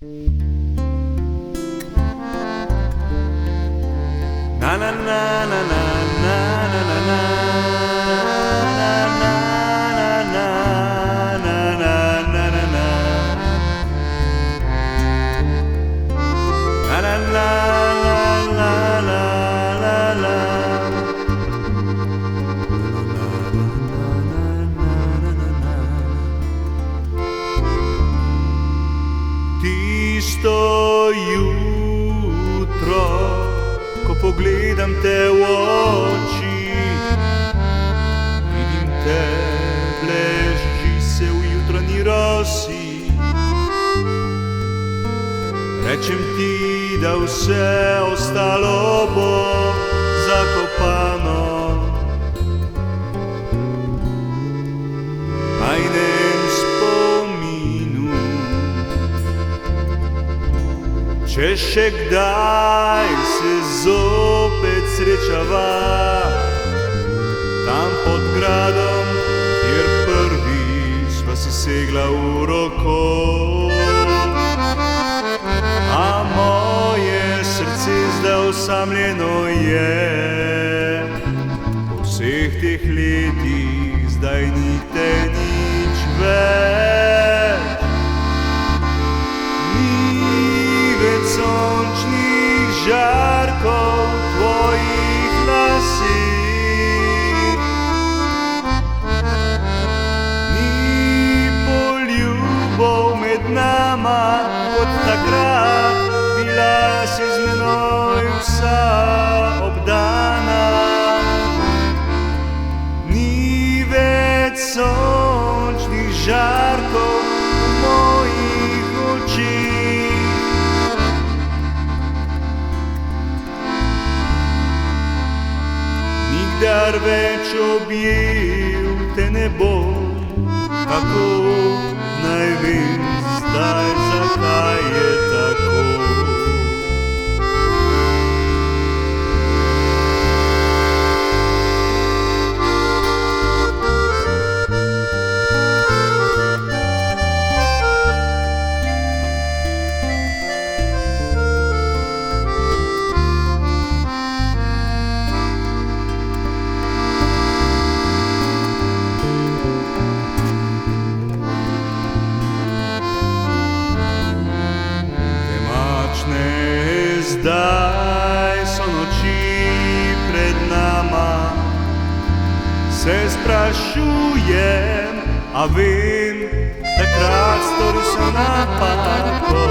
Na na na na na na na na na Tisto jutro, ko pogledam te v oči, vidim te, bleži se v jutranji rosi. Rečem ti, da vse ostalo bo zakopano. Najnem spominu, če še kdaj se zopet srečava tam pod gradom, kjer prvič sva si segla v roko. A moje srce zdaj osamljeno je, po vseh teh letih zdaj ni te nič več. Sončnih žarkov tvojih lasih, ni poljubov med nama kot takrat, bila si z menoj vsa obdana. Ni več sončnih žarkov v mojih očih. Nikdar več objel te ne bom, kako naj vem zdaj, zakaj je tako. Zdaj so noči pred nama, se sprašujem, a vem, takrat storil sem napako.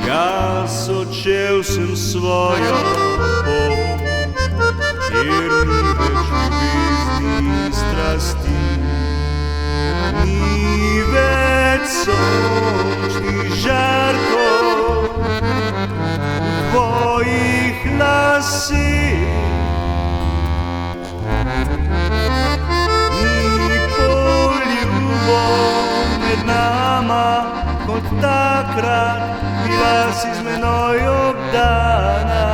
Jaz odšel sem svojo pot, kjer ni več ljubezni, strasti, ni več sončnih žarkov tvojih lasih, ni poljubov med nama kot takrat, bila si z menoj obdana.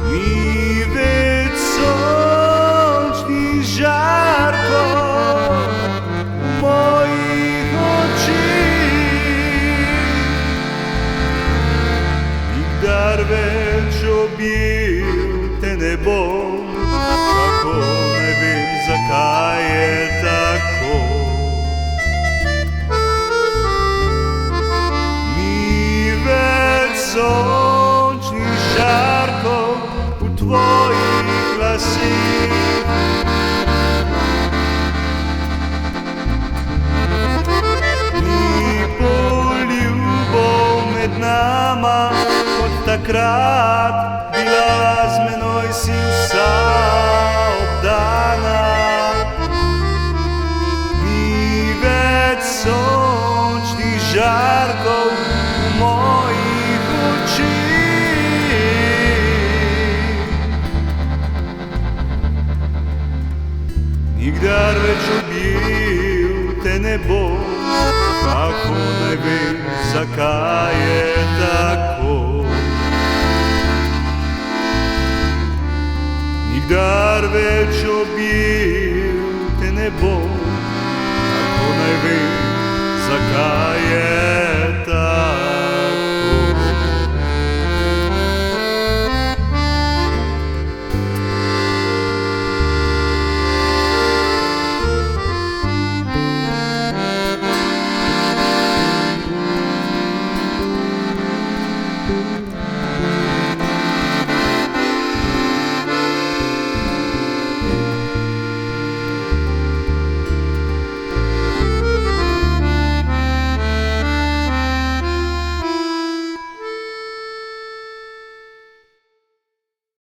Ni več sončnih žarkov v mojih nikdar več objel te ne bom, kako ne vem, zakaj je tako. Ni več sončnih žarkov v tvojih lasih, ni poljubov med nama kot takrat, bila z menoj si vsa obdana. Ni več sončnih žarkov v mojih očih, nikdar več objel te ne bom, kako naj vem, zakaj je tako. Nikdar več objel te ne bom, kako naj zakaj je